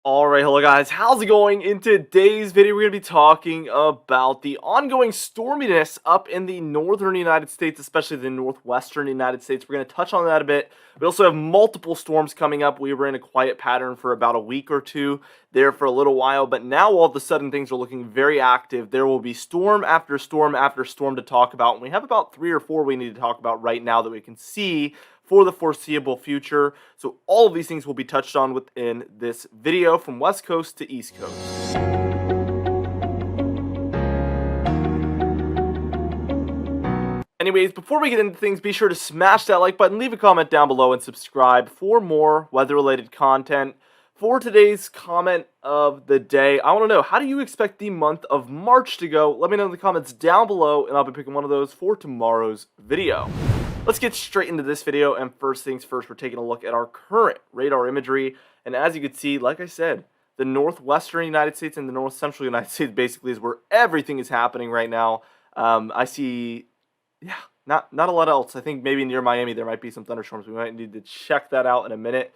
Alright, hello guys, how's it going? In today's video, we're going to be talking about the ongoing storminess up in the northern United States, especially the northwestern United States. We're going to touch on that a bit. We also have multiple storms coming up. We were in a quiet pattern for about a week or two there for a little while, but now all of a sudden things are looking very active. There will be storm after storm after storm to talk about, and we have about 3 or 4 we need to talk about right now that we can see for the foreseeable future. So all of these things will be touched on within this video from West Coast to East Coast. Anyways, before we get into things, be sure to smash that like button, leave a comment down below, and subscribe for more weather-related content. For today's comment of the day, I want to know, how do you expect the month of March to go? Let me know in the comments down below, and I'll be picking one of those for tomorrow's video. Let's get straight into this video, and first things first, we're taking a look at our current radar imagery. And as you can see, like I said, the northwestern United States and the north central United States basically is where everything is happening right now. I see, not a lot else. I think maybe near Miami there might be some thunderstorms. We might need to check that out in a minute.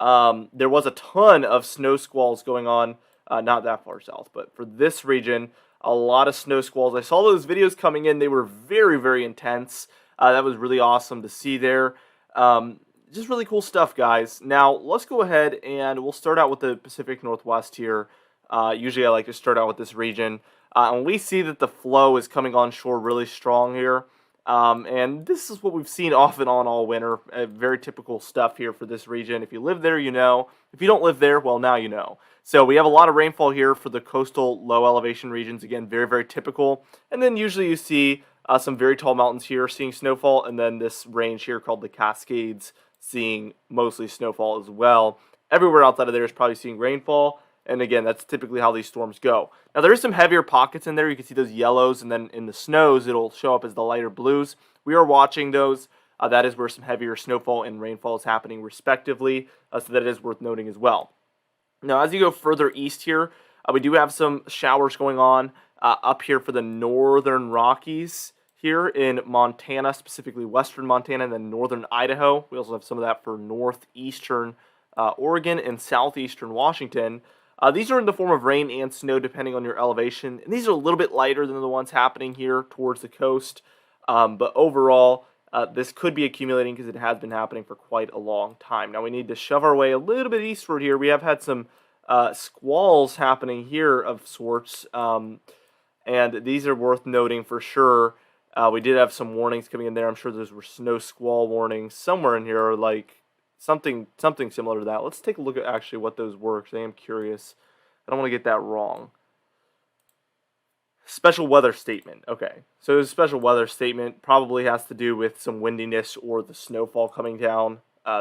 There was a ton of snow squalls going on, not that far south, but for this region, a lot of snow squalls. I saw those videos coming in. They were very, very intense. That was really awesome to see there. Just really cool stuff, guys. Now, let's go ahead and we'll start out with the Pacific Northwest here. Usually I like to start out with this region. And we see that the flow is coming onshore really strong here. And this is what we've seen off and on all winter. Very typical stuff here for this region. If you live there, you know. If you don't live there, well, now you know. So we have a lot of rainfall here for the coastal low elevation regions. Again, very, very typical. And then usually you see some very tall mountains here seeing snowfall, and then this range here called the Cascades seeing mostly snowfall as well. Everywhere outside of there is probably seeing rainfall, and again, that's typically how these storms go. Now, there is some heavier pockets in there. You can see those yellows, and then in the snows, it'll show up as the lighter blues. We are watching those. That is where some heavier snowfall and rainfall is happening respectively, so that is worth noting as well. Now, as you go further east here, we do have some showers going on up here for the northern Rockies here in Montana, specifically western Montana and then northern Idaho. We also have some of that for northeastern Oregon and southeastern Washington. These are in the form of rain and snow depending on your elevation, and these are a little bit lighter than the ones happening here towards the coast. But overall, this could be accumulating because it has been happening for quite a long time. Now we need to shove our way a little bit eastward here. We have had some squalls happening here of sorts, and these are worth noting for sure. We did have some warnings coming in there. I'm sure those were snow squall warnings somewhere in here, or like something similar to that. Let's take a look at actually what those were, because I am curious. I don't want to get that wrong. Special weather statement. Okay, so the special weather statement probably has to do with some windiness or the snowfall coming down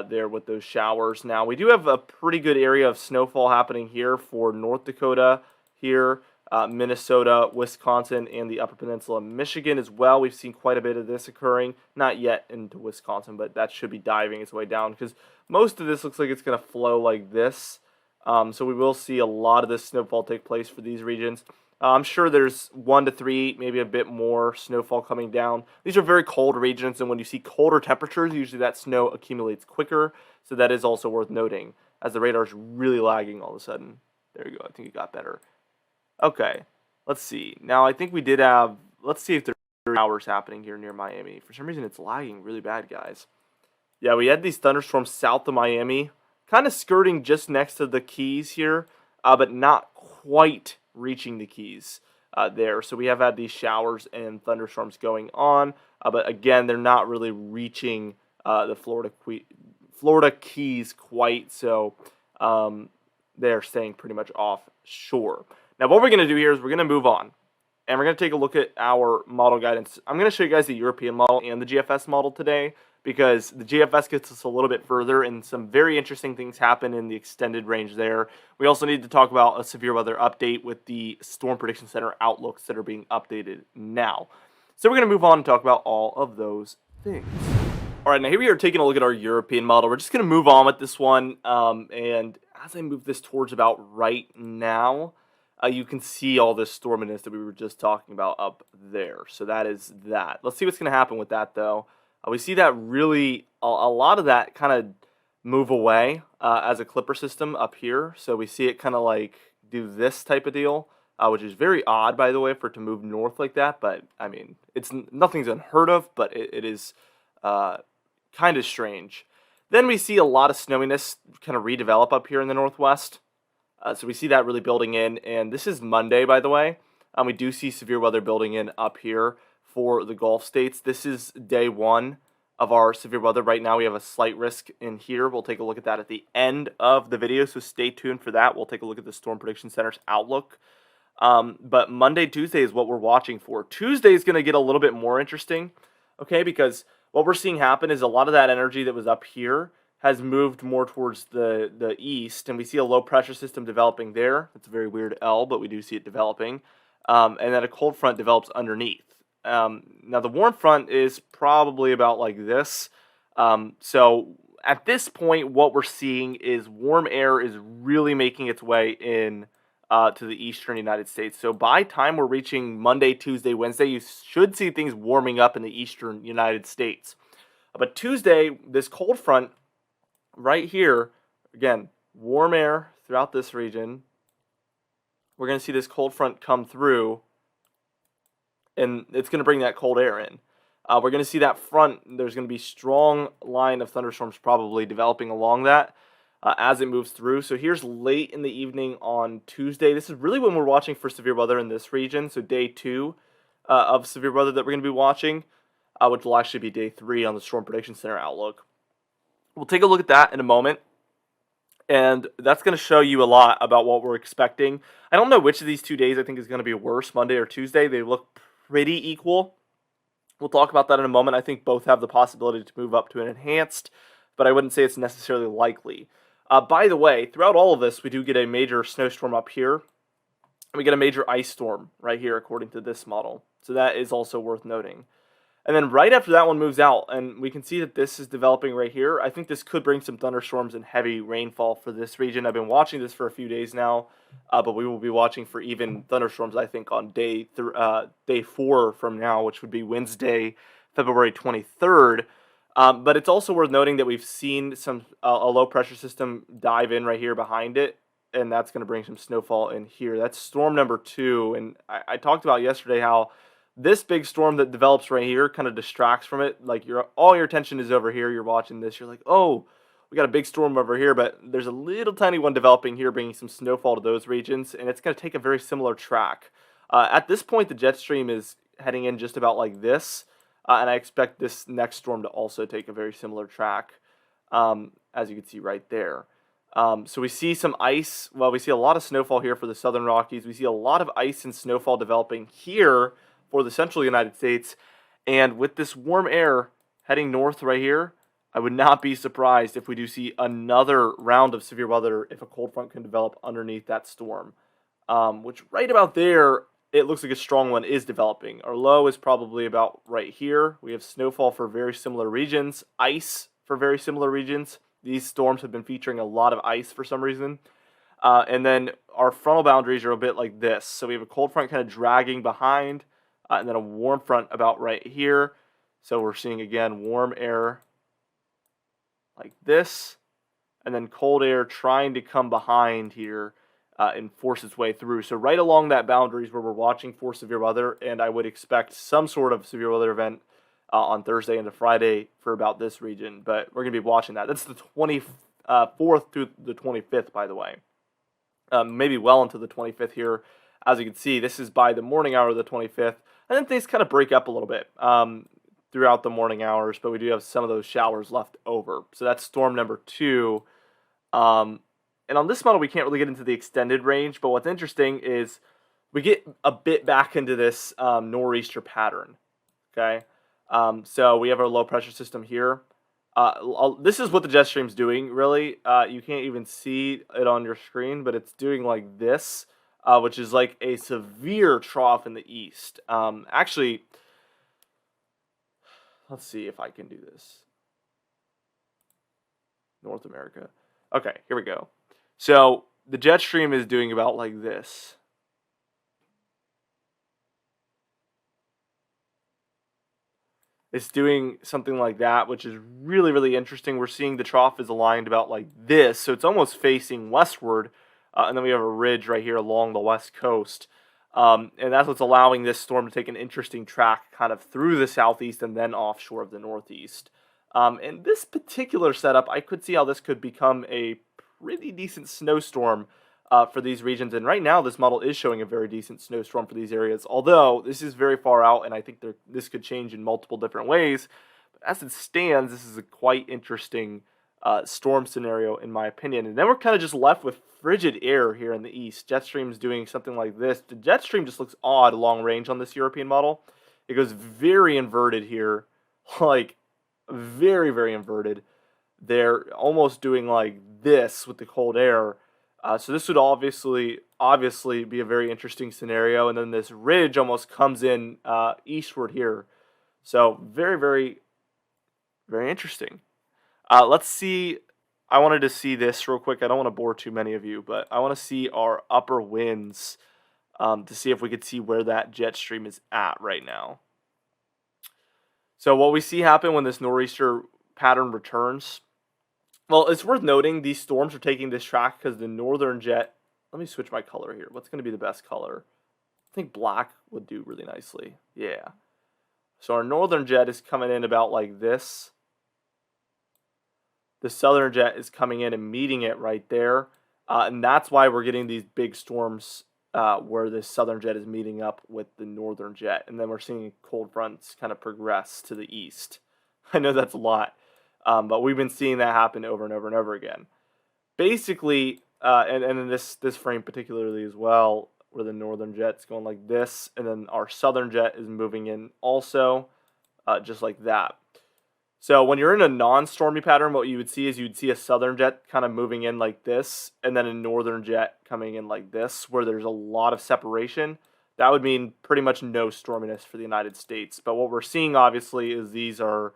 there with those showers. Now, we do have a pretty good area of snowfall happening here for North Dakota here. Minnesota, Wisconsin, and the Upper Peninsula, Michigan as well. We've seen quite a bit of this occurring. Not yet into Wisconsin, but that should be diving its way down because most of this looks like it's going to flow like this. So we will see a lot of this snowfall take place for these regions. I'm sure there's 1 to 3, maybe a bit more snowfall coming down. These are very cold regions, and when you see colder temperatures, usually that snow accumulates quicker. So that is also worth noting as the radar is really lagging all of a sudden. There you go. I think it got better. Okay, let's see. Now, I think we did have, let's see if there are showers happening here near Miami. For some reason, it's lagging really bad, guys. Yeah, we had these thunderstorms south of Miami, kind of skirting just next to the Keys here, but not quite reaching the Keys there. So we have had these showers and thunderstorms going on, but again, they're not really reaching the Florida Keys quite, so they're staying pretty much offshore. Now, what we're going to do here is we're going to move on, and we're going to take a look at our model guidance. I'm going to show you guys the European model and the GFS model today, because the GFS gets us a little bit further, and some very interesting things happen in the extended range there. We also need to talk about a severe weather update with the Storm Prediction Center outlooks that are being updated now. So we're going to move on and talk about all of those things. All right, now here we are taking a look at our European model. We're just going to move on with this one, and as I move this towards about right now, you can see all this storminess that we were just talking about up there. So that is that. Let's see what's going to happen with that, though. We see that really, a lot of that kind of move away as a clipper system up here. So we see it kind of like do this type of deal, which is very odd, by the way, for it to move north like that. But I mean, nothing's unheard of, but it is kind of strange. Then we see a lot of snowiness kind of redevelop up here in the northwest. So we see that really building in, and this is Monday, by the way. We do see severe weather building in up here for the Gulf states. This is day one of our severe weather. Right now we have a slight risk in here. We'll take a look at that at the end of the video, so stay tuned for that. We'll take a look at the Storm Prediction Center's outlook. But Monday, Tuesday is what we're watching for. Tuesday is going to get a little bit more interesting, okay, because what we're seeing happen is a lot of that energy that was up here has moved more towards the east, and we see a low pressure system developing there. It's a very weird L, but we do see it developing. And then a cold front develops underneath. Now the warm front is probably about like this. So at this point, what we're seeing is warm air is really making its way in to the eastern United States. So by time we're reaching Monday, Tuesday, Wednesday, you should see things warming up in the eastern United States. But Tuesday, this cold front right here, again, warm air throughout this region. We're going to see this cold front come through, and it's going to bring that cold air in. We're going to see that front. There's going to be strong line of thunderstorms probably developing along that as it moves through. So here's late in the evening on Tuesday. This is really when we're watching for severe weather in this region. So day 2 of severe weather that we're going to be watching, which will actually be day 3 on the Storm Prediction Center outlook. We'll take a look at that in a moment, and that's going to show you a lot about what we're expecting. I don't know which of these 2 days I think is going to be worse, Monday or Tuesday. They look pretty equal. We'll talk about that in a moment. I think both have the possibility to move up to an enhanced, but I wouldn't say it's necessarily likely. By the way, throughout all of this, we do get a major snowstorm up here, and we get a major ice storm right here according to this model. So that is also worth noting. And then right after that one moves out, and we can see that this is developing right here. I think this could bring some thunderstorms and heavy rainfall for this region. I've been watching this for a few days now, but we will be watching for even thunderstorms, I think, on day 4 from now, which would be Wednesday, February 23rd. But it's also worth noting that we've seen a low-pressure system dive in right here behind it, and that's going to bring some snowfall in here. That's storm number 2, and I talked about yesterday how this big storm that develops right here kind of distracts from it. Like all your attention is over here. You're watching this. You're like, oh, we got a big storm over here, but there's a little tiny one developing here, bringing some snowfall to those regions, and it's going to take a very similar track. At this point, the jet stream is heading in just about like this, and I expect this next storm to also take a very similar track, as you can see right there. So we see some ice. Well, we see a lot of snowfall here for the southern Rockies. We see a lot of ice and snowfall developing here for the central United States, and with this warm air heading north right here, I would not be surprised if we do see another round of severe weather if a cold front can develop underneath that storm, which right about there, it looks like a strong one is developing. Our low is probably about right here. We have snowfall for very similar regions, ice for very similar regions. These storms have been featuring a lot of ice for some reason. And then our frontal boundaries are a bit like this. So we have a cold front kind of dragging behind, and then a warm front about right here. So we're seeing, again, warm air like this, and then cold air trying to come behind here and force its way through. So right along that boundary is where we're watching for severe weather, and I would expect some sort of severe weather event on Thursday into Friday for about this region. But we're going to be watching that. That's the 24th through the 25th, by the way. Maybe well into the 25th here. As you can see, this is by the morning hour of the 25th. And then things kind of break up a little bit throughout the morning hours, but we do have some of those showers left over. So that's storm number 2. And on this model, we can't really get into the extended range, but what's interesting is we get a bit back into this nor'easter pattern, okay? So we have our low pressure system here. This is what the jet stream's doing, really. You can't even see it on your screen, but it's doing like this. Which is like a severe trough in the east. Actually, let's see if I can do this. North America. Okay, here we go. So the jet stream is doing about like this. It's doing something like that, which is really, really interesting. We're seeing the trough is aligned about like this, so it's almost facing westward, and then we have a ridge right here along the west coast. And that's what's allowing this storm to take an interesting track kind of through the southeast and then offshore of the northeast. In this particular setup, I could see how this could become a pretty decent snowstorm for these regions. And right now, this model is showing a very decent snowstorm for these areas, although this is very far out, and I think this could change in multiple different ways. But as it stands, this is a quite interesting storm scenario, in my opinion. And then we're kind of just left with frigid air here in the east. Jet stream's doing something like this. The jet stream just looks odd long range on this European model. It goes very inverted here, like very, very inverted. They're almost doing like this with the cold air. So this would obviously be a very interesting scenario. And then this ridge almost comes in eastward here. So very, very, very interesting. Let's see. I wanted to see this real quick. I don't want to bore too many of you, but I want to see our upper winds to see if we could see where that jet stream is at right now. So what we see happen when this nor'easter pattern returns, well, it's worth noting these storms are taking this track because the northern jet, let me switch my color here. What's going to be the best color? I think black would do really nicely. Yeah. So our northern jet is coming in about like this. The southern jet is coming in and meeting it right there. And that's why we're getting these big storms where the southern jet is meeting up with the northern jet. And then we're seeing cold fronts kind of progress to the east. I know that's a lot, but we've been seeing that happen over and over and over again. Basically, and in this frame particularly as well, where the northern jet's going like this, and then our southern jet is moving in also, just like that. So when you're in a non-stormy pattern, what you would see is you'd see a southern jet kind of moving in like this, and then a northern jet coming in like this, where there's a lot of separation. That would mean pretty much no storminess for the United States. But what we're seeing, obviously, is these are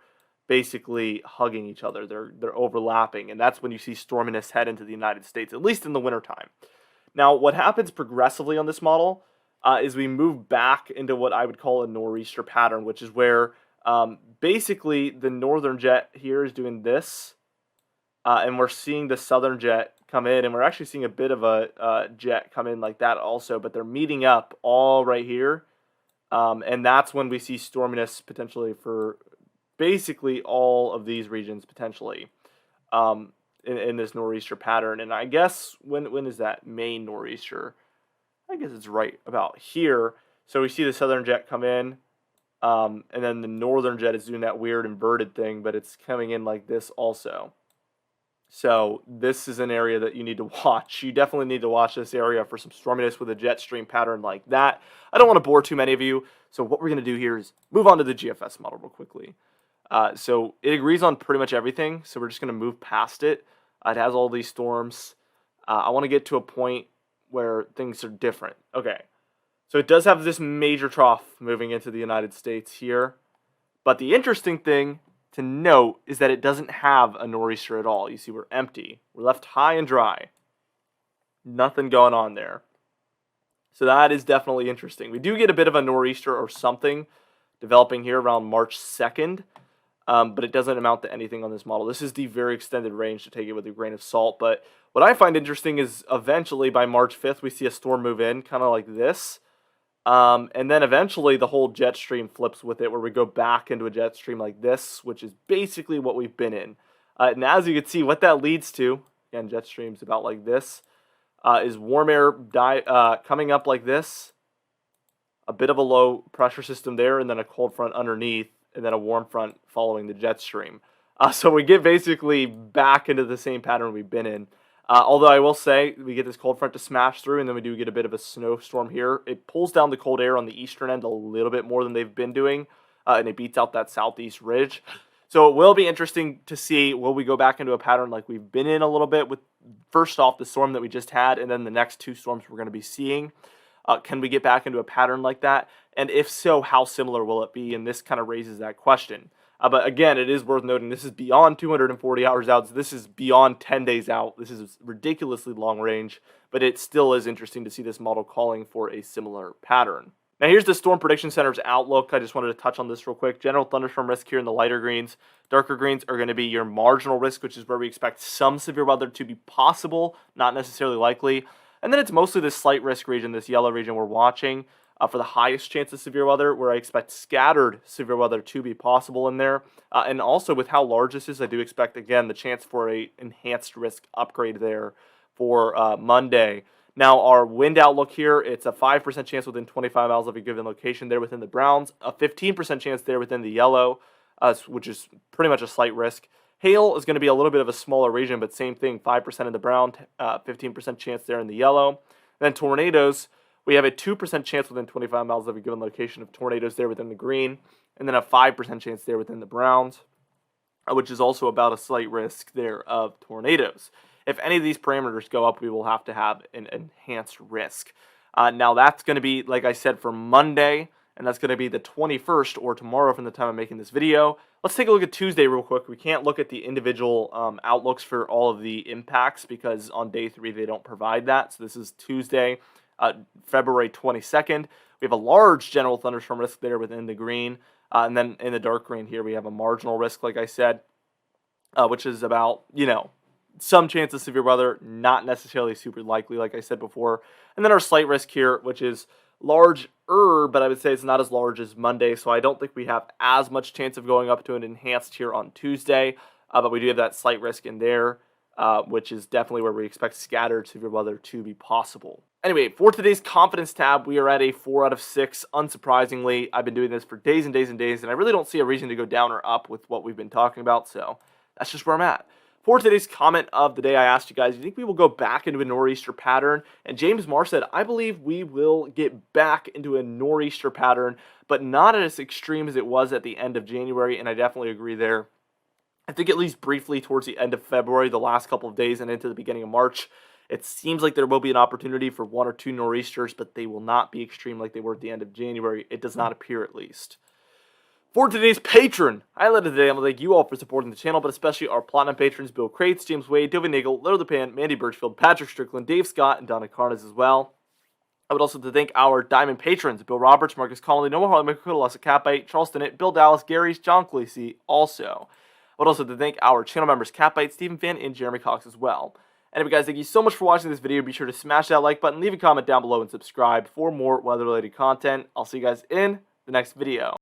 basically hugging each other. They're overlapping, and that's when you see storminess head into the United States, at least in the wintertime. Now, what happens progressively on this model is we move back into what I would call a nor'easter pattern, which is where basically the northern jet here is doing this, and we're seeing the southern jet come in, and we're actually seeing a bit of a jet come in like that also, but they're meeting up all right here, and that's when we see storminess potentially for basically all of these regions potentially in this nor'easter pattern. And I guess when is that main nor'easter? I guess it's right about here. So we see the southern jet come in, and then the northern jet is doing that weird inverted thing, but it's coming in like this also. So this is an area that you need to watch. You definitely need to watch this area for some storminess with a jet stream pattern like that. I don't want to bore too many of you, so what we're going to do here is move on to the GFS model real quickly. So it agrees on pretty much everything, so we're just going to move past it. It has all these storms. I want to get to a point where things are different. Okay, so it does have this major trough moving into the United States here, but the interesting thing to note is that it doesn't have a nor'easter at all. You see, we're empty. We're left high and dry. Nothing going on there. So that is definitely interesting. We do get a bit of a nor'easter or something developing here around March 2nd, but it doesn't amount to anything on this model. This is the very extended range, to take it with a grain of salt. But what I find interesting is eventually by March 5th, we see a storm move in, kind of like this. And then eventually the whole jet stream flips with it, where we go back into a jet stream like this, which is basically what we've been in. And as you can see, what that leads to, again, jet streams about like this, is warm air coming up like this, a bit of a low pressure system there, and then a cold front underneath, and then a warm front following the jet stream. So we get basically back into the same pattern we've been in. Although I will say, we get this cold front to smash through, and then we do get a bit of a snowstorm here. It pulls down the cold air on the eastern end a little bit more than they've been doing, and it beats out that southeast ridge. So it will be interesting to see, will we go back into a pattern like we've been in a little bit with, first off, the storm that we just had, and then the next two storms we're going to be seeing. Can we get back into a pattern like that? And if so, how similar will it be? And this kind of raises that question. But again, it is worth noting this is beyond 240 hours out. So this is beyond 10 days out. This is ridiculously long range, but it still is interesting to see this model calling for a similar pattern. Now here's the Storm Prediction Center's outlook. I just wanted to touch on this real quick. General thunderstorm risk here in the lighter greens. Darker greens are going to be your marginal risk, which is where we expect some severe weather to be possible, not necessarily likely. And then it's mostly this slight risk region, this yellow region we're watching for the highest chance of severe weather, where I expect scattered severe weather to be possible in there. And also with how large this is, I do expect, again, the chance for a enhanced risk upgrade there for Monday. Now, our wind outlook here, it's a 5% chance within 25 miles of a given location there within the browns, a 15% chance there within the yellow, which is pretty much a slight risk. Hail is going to be a little bit of a smaller region, but same thing, 5% in the brown, 15% chance there in the yellow. And then tornadoes, we have a 2% chance within 25 miles of a given location of tornadoes there within the green, and then a 5% chance there within the browns, which is also about a slight risk there of tornadoes. If any of these parameters go up, we will have to have an enhanced risk. Now, that's going to be, like I said, for Monday, and that's going to be the 21st, or tomorrow from the time I'm making this video. Let's take a look at Tuesday real quick. We can't look at the individual outlooks for all of the impacts because on day 3 they don't provide that. So this is Tuesday, February 22nd. We have a large general thunderstorm risk there within the green. And then in the dark green here, we have a marginal risk, like I said, which is about, some chance of severe weather, not necessarily super likely, like I said before. And then our slight risk here, which is larger, but I would say it's not as large as Monday, so I don't think we have as much chance of going up to an enhanced here on Tuesday, but we do have that slight risk in there, which is definitely where we expect scattered severe weather to be possible. Anyway, for today's confidence tab, we are at a 4 out of 6, unsurprisingly. I've been doing this for days and days and days, and I really don't see a reason to go down or up with what we've been talking about, so that's just where I'm at. For today's comment of the day, I asked you guys, do you think we will go back into a nor'easter pattern? And James Marr said, I believe we will get back into a nor'easter pattern, but not as extreme as it was at the end of January, and I definitely agree there. I think at least briefly towards the end of February, the last couple of days and into the beginning of March, it seems like there will be an opportunity for 1 or 2 nor'easters, but they will not be extreme like they were at the end of January. It does not appear, at least. For today's patron highlight of the day, I want to thank you all for supporting the channel, but especially our platinum patrons, Bill Crates, James Wade, Dovey Nagel, Little the Pan, Mandy Birchfield, Patrick Strickland, Dave Scott, and Donna Carnes as well. I would also like to thank our diamond patrons, Bill Roberts, Marcus Connolly, Noah Harley, Michael Kutalasa, Catbite, Charles Stinnett, Bill Dallas, Gary's, John Cleese also. I would also like to thank our channel members, Catbite, Stephen Fan, and Jeremy Cox as well. Anyway, guys, thank you so much for watching this video. Be sure to smash that like button, leave a comment down below, and subscribe for more weather-related content. I'll see you guys in the next video.